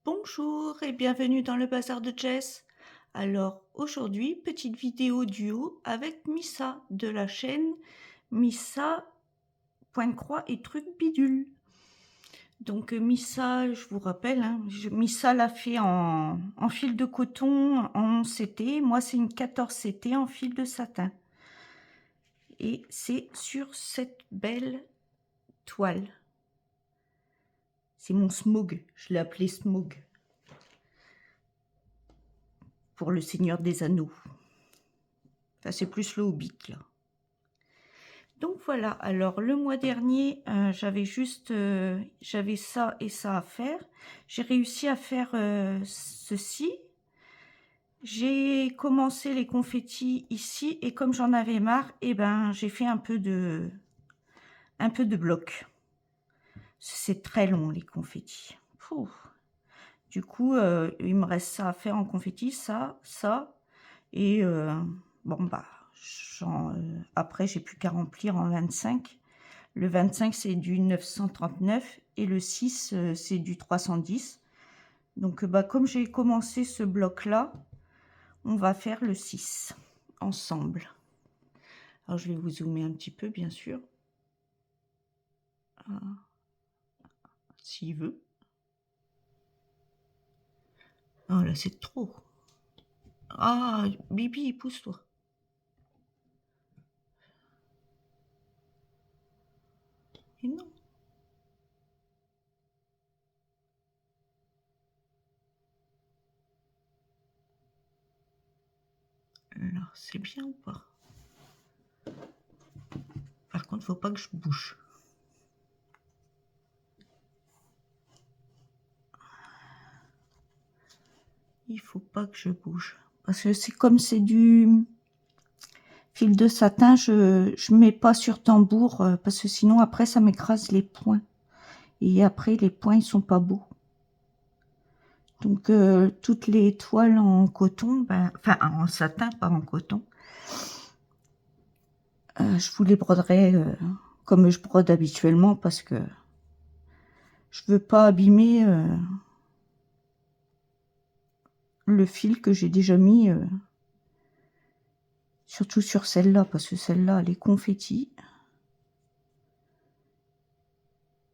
Bonjour et bienvenue dans le bazar de Jess. Alors aujourd'hui, petite vidéo duo avec Missa de la chaîne Missa Point Croix et Truc Bidule. Donc Missa, je vous rappelle, Missa l'a fait en fil de coton en CT. Moi c'est une 14 CT en fil de satin. Et c'est sur cette belle toile. C'est mon smog, je l'ai appelé smog. Pour le Seigneur des Anneaux. Enfin, c'est plus le Hobbit, là. Donc voilà, alors le mois dernier, j'avais ça et ça à faire. J'ai réussi à faire ceci. J'ai commencé les confettis ici et comme j'en avais marre, j'ai fait un peu de bloc. C'est très long les confettis. Pouh. Du coup, il me reste ça à faire en confetti, ça, et bon bah, après j'ai plus qu'à remplir en 25. Le 25 c'est du 939 et le 6 c'est du 310. Donc bah comme j'ai commencé ce bloc là, on va faire le 6 ensemble. Alors je vais vous zoomer un petit peu bien sûr. Ah, s'il veut. Oh là c'est trop. Ah Bibi pousse-toi. Et non. Alors c'est bien ou pas? Par contre faut pas que je bouge. Il faut pas que je bouge. Parce que c'est comme c'est du fil de satin, je mets pas sur tambour parce que sinon après ça m'écrase les poings. Et après les poings ils sont pas beaux. Donc toutes les toiles en coton, enfin en satin, pas en coton, je vous les broderai comme je brode habituellement parce que je veux pas abîmer le fil que j'ai déjà mis. Surtout sur celle-là, parce que celle-là, elle est confetti.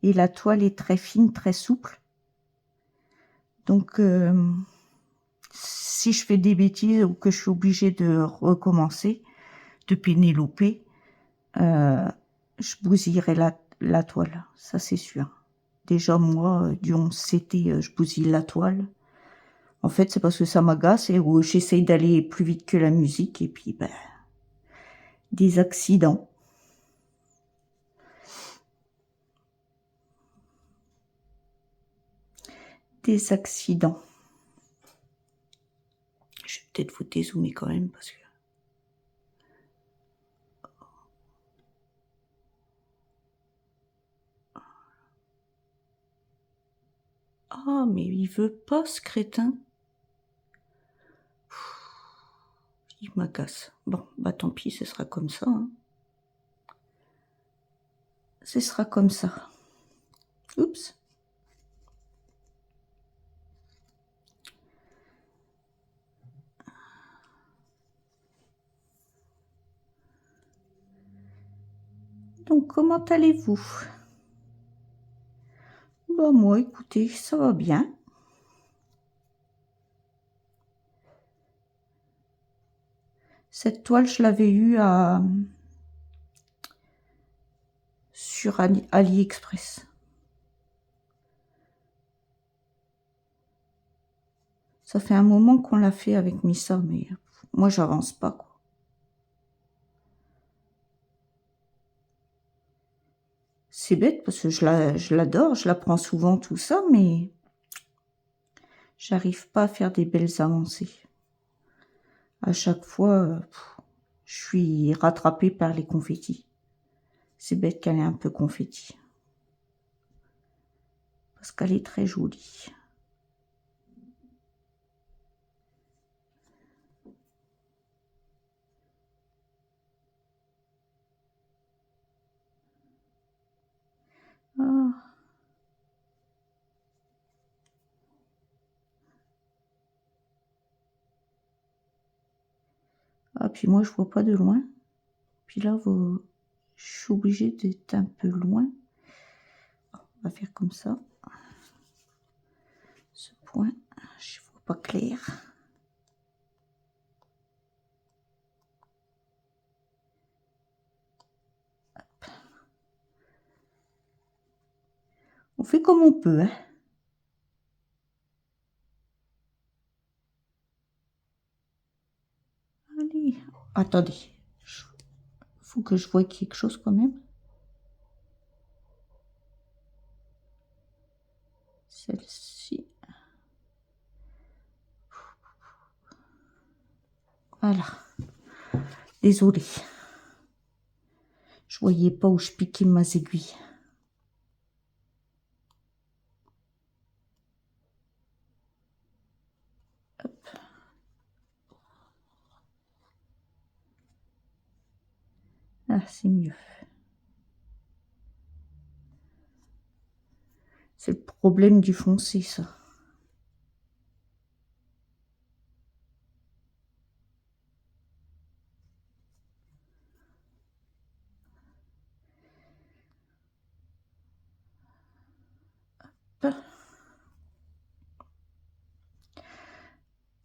Et la toile est très fine, très souple. Donc, si je fais des bêtises ou que je suis obligée de recommencer, de pénéloper, je bousillerai la toile, ça c'est sûr. Déjà, moi, du 11 CT, je bousille la toile. En fait, c'est parce que ça m'agace et où j'essaye d'aller plus vite que la musique et puis, des accidents. Des accidents. Je vais peut-être vous dézoomer quand même parce que... Ah, mais il veut pas ce crétin. Il m'agace. Bon, bah tant pis, ce sera comme ça. Hein. Ce sera comme ça. Oups. Donc, comment allez-vous? Bah moi, écoutez, ça va bien. Cette toile, je l'avais eue sur AliExpress. Ça fait un moment qu'on l'a fait avec Missa, mais moi, j'avance pas, quoi. C'est bête parce que je l'adore, je la prends souvent, tout ça, mais j'arrive pas à faire des belles avancées. À chaque fois, je suis rattrapée par les confettis. C'est bête qu'elle est un peu confetti. Parce qu'elle est très jolie. Ah. puis moi, je vois pas de loin. Puis là, je suis obligée d'être un peu loin. On va faire comme ça. Ce point, je vois pas clair. Hop. On fait comme on peut, hein. Allez, attendez. Faut que je voie quelque chose quand même. Celle-ci. Voilà. Désolée. Je voyais pas où je piquais mes aiguilles. Hop. Ah, c'est mieux. C'est le problème du foncé, ça. Hop.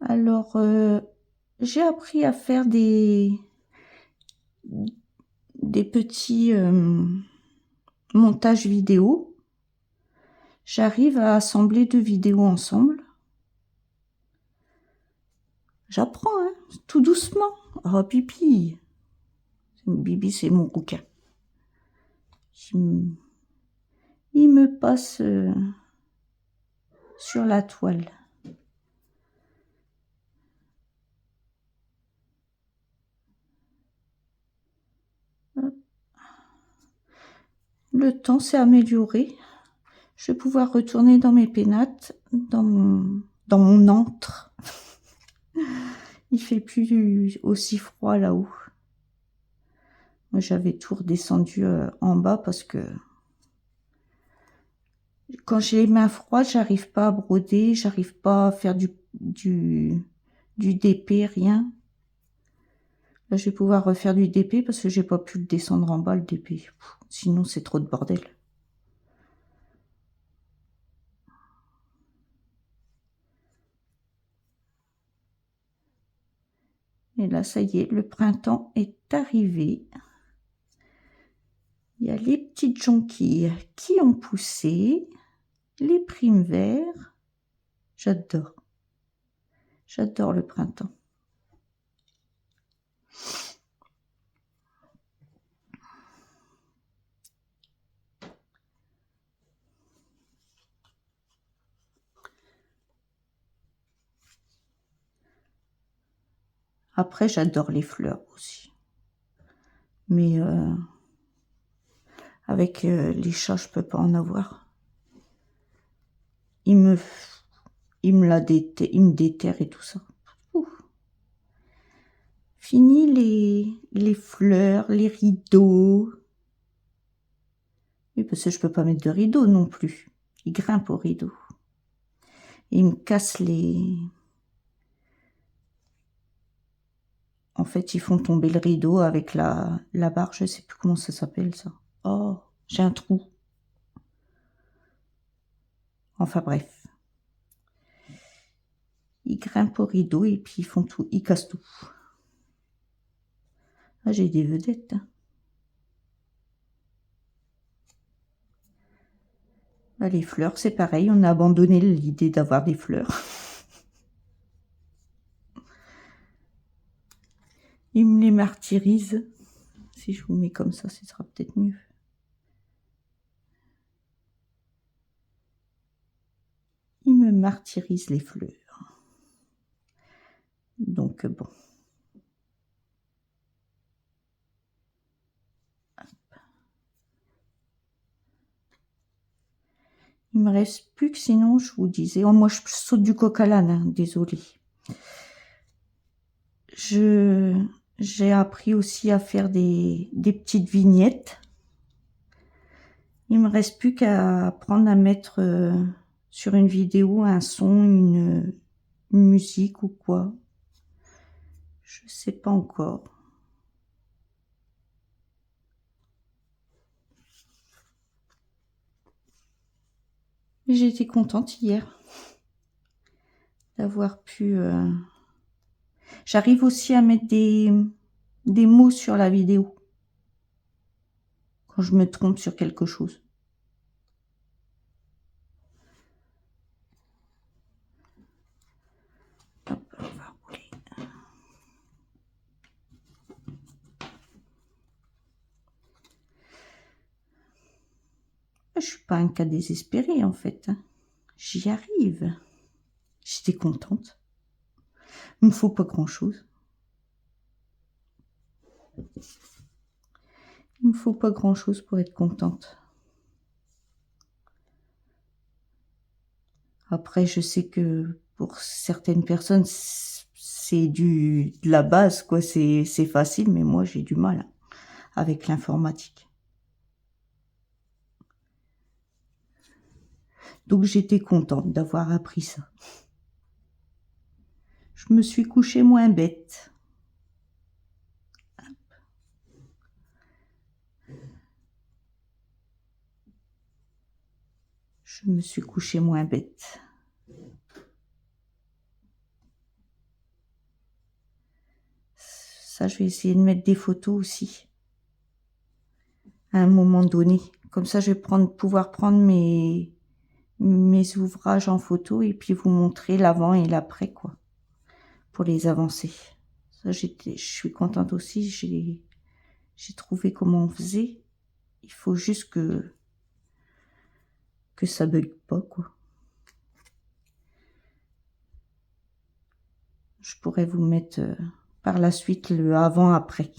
Alors, j'ai appris à faire des petits montages vidéo. J'arrive à assembler 2 vidéos ensemble. J'apprends, hein, tout doucement. Oh, Bibi. Bibi, c'est mon rouquin. Il me passe sur la toile. Hop. Le temps s'est amélioré. Je vais pouvoir retourner dans mes pénates, dans mon antre. Il fait plus aussi froid là-haut. Moi, j'avais tout redescendu en bas parce que quand j'ai les mains froides, j'arrive pas à broder, j'arrive pas à faire du DP, rien. Là, je vais pouvoir refaire du DP parce que j'ai pas pu le descendre en bas, le DP. Sinon, c'est trop de bordel. Et là, ça y est, le printemps est arrivé. Il y a les petites jonquilles qui ont poussé, les primes verts. J'adore. J'adore le printemps. Après, j'adore les fleurs aussi. Mais avec les chats, je peux pas en avoir. Il me déterre et tout ça. Ouh. Fini les fleurs, les rideaux. Oui, parce que je peux pas mettre de rideaux non plus. Il grimpe au rideau. Et il me casse les... En fait, ils font tomber le rideau avec la barre. Je sais plus comment ça s'appelle, ça. Oh, j'ai un trou. Enfin, bref. Ils grimpent au rideau et puis ils font tout. Ils cassent tout. Ah, j'ai des vedettes. Hein. Bah, les fleurs, c'est pareil. On a abandonné l'idée d'avoir des fleurs. Ils me les martyrisent. Si je vous mets comme ça, ce sera peut-être mieux. Ils me martyrisent les fleurs. Donc, bon. Il me reste plus que sinon, je vous disais... Oh, moi, je saute du coq à l'âne, hein, désolée. J'ai appris aussi à faire des petites vignettes. Il me reste plus qu'à apprendre à mettre sur une vidéo un son, une musique ou quoi. Je sais pas encore. Mais j'ai été contente hier d'avoir pu... J'arrive aussi à mettre des mots sur la vidéo quand je me trompe sur quelque chose. Hop, on va rouler. Je suis pas un cas désespéré en fait. J'y arrive. J'étais contente. Il me faut pas grand-chose. Il me faut pas grand-chose pour être contente. Après, je sais que pour certaines personnes, c'est de la base, quoi. C'est facile, mais moi, j'ai du mal avec l'informatique. Donc, j'étais contente d'avoir appris ça. Je me suis couchée moins bête. Je me suis couchée moins bête. Ça, je vais essayer de mettre des photos aussi. À un moment donné. Comme ça, je vais pouvoir prendre mes ouvrages en photo et puis vous montrer l'avant et l'après, quoi. Pour les avancer. Ça, je suis contente aussi. J'ai trouvé comment on faisait. Il faut juste que ça bug pas, quoi. Je pourrais vous mettre par la suite le avant-après.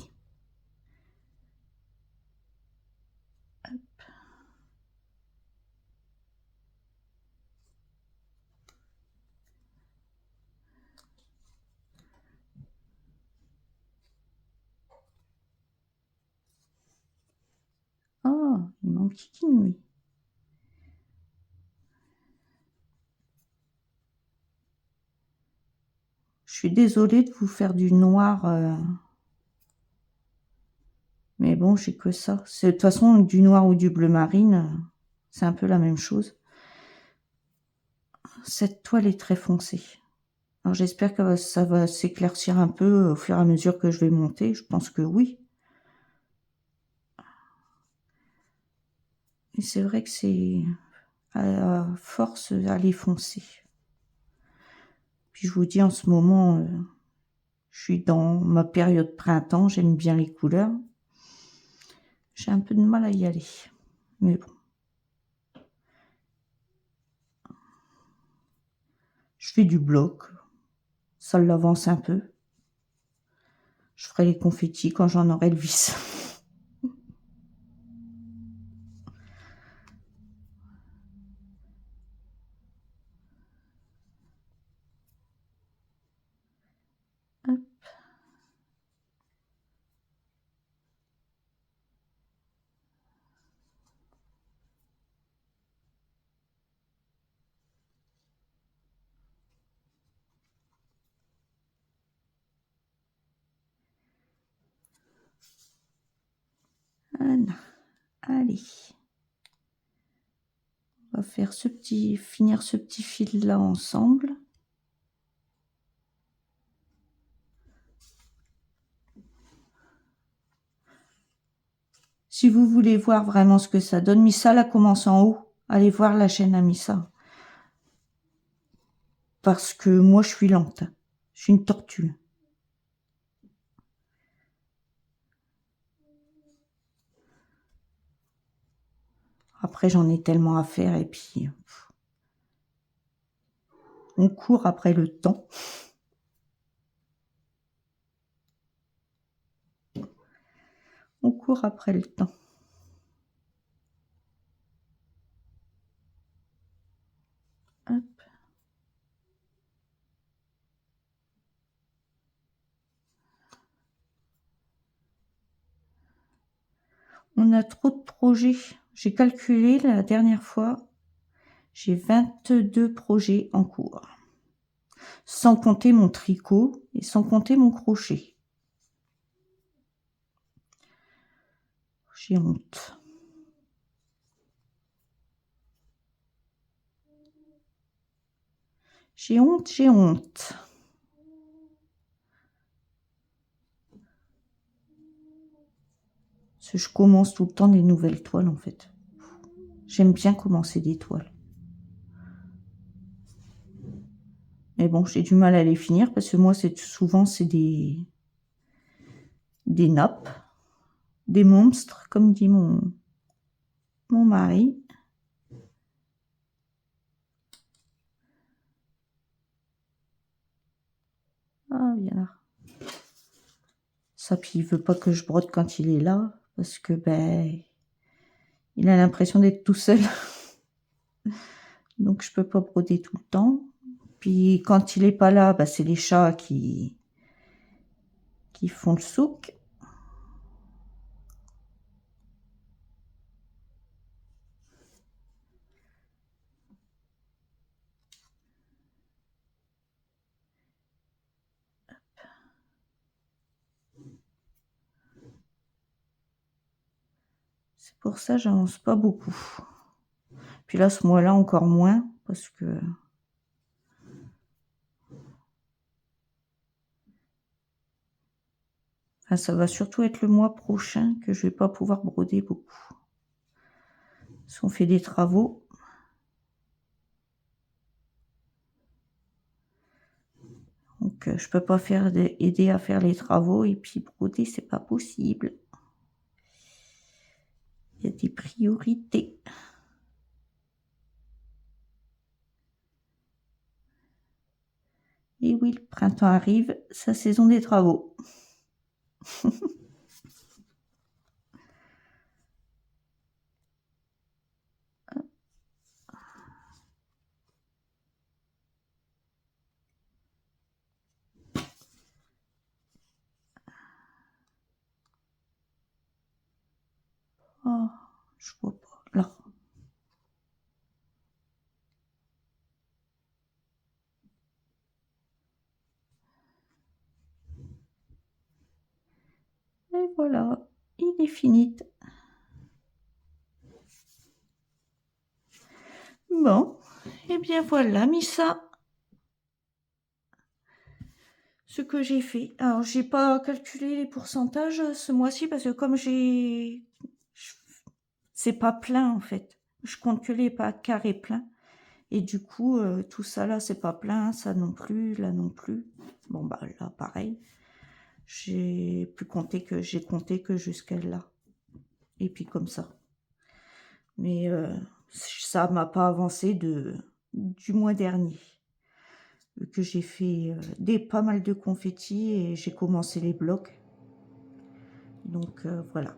Oh, il manque Kikine, oui. Je suis désolée de vous faire du noir. Mais bon, j'ai que ça. De toute façon, du noir ou du bleu marine, c'est un peu la même chose. Cette toile est très foncée. Alors j'espère que ça va s'éclaircir un peu au fur et à mesure que je vais monter. Je pense que oui. Et c'est vrai que c'est à force à les foncer. Puis je vous dis, en ce moment, je suis dans ma période printemps. J'aime bien les couleurs. J'ai un peu de mal à y aller. Mais bon. Je fais du bloc. Ça l'avance un peu. Je ferai les confettis quand j'en aurai le vis. Hop. Voilà. Allez. On va faire finir ce petit fil là ensemble. Si vous voulez voir vraiment ce que ça donne, Missa là commence en haut. Allez voir la chaîne à Missa. Parce que moi je suis lente. Je suis une tortue. Après j'en ai tellement à faire et puis on court après le temps. On court après le temps. Hop. On a trop de projets. J'ai calculé la dernière fois, j'ai 22 projets en cours. sans compter mon tricot et sans compter mon crochet. J'ai honte. J'ai honte, j'ai honte. Parce que je commence tout le temps des nouvelles toiles, en fait. J'aime bien commencer des toiles. Mais bon, j'ai du mal à les finir parce que moi, souvent, c'est des nappes, des monstres, comme dit mon mari. Ah, viens là. Ça, puis il veut pas que je brode quand il est là, parce que, ben, il a l'impression d'être tout seul. Donc, je peux pas broder tout le temps. Puis, quand il est pas là, ben, c'est les chats qui font le souk. C'est pour ça que j'avance pas beaucoup. Puis là, ce mois-là, encore moins, parce que... Enfin, ça va surtout être le mois prochain que je vais pas pouvoir broder beaucoup. Parce qu'on fait des travaux. Donc, je peux pas aider à faire les travaux et puis broder, c'est pas possible. Il y a des priorités. Et oui, le printemps arrive, sa saison des travaux. Oh, je vois pas. Là. Et voilà, il est fini. Bon, et bien voilà, Missa. Ce que j'ai fait. Alors, j'ai pas calculé les pourcentages ce mois-ci parce que comme c'est pas plein en fait. Je compte que les pas carrés pleins. Et du coup, tout ça là, c'est pas plein, ça non plus, là non plus. Bon, bah là, pareil. J'ai compté que jusqu'à là. Et puis comme ça. Mais ça m'a pas avancé du mois dernier. Que j'ai fait pas mal de confettis et j'ai commencé les blocs. Donc voilà.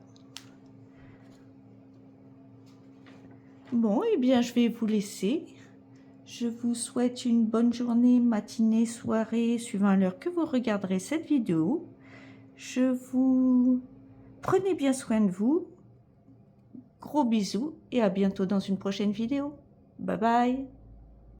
Bon, et bien je vais vous laisser. Je vous souhaite une bonne journée, matinée, soirée, suivant l'heure que vous regarderez cette vidéo. Je vous... Prenez bien soin de vous. Gros bisous et à bientôt dans une prochaine vidéo. Bye bye.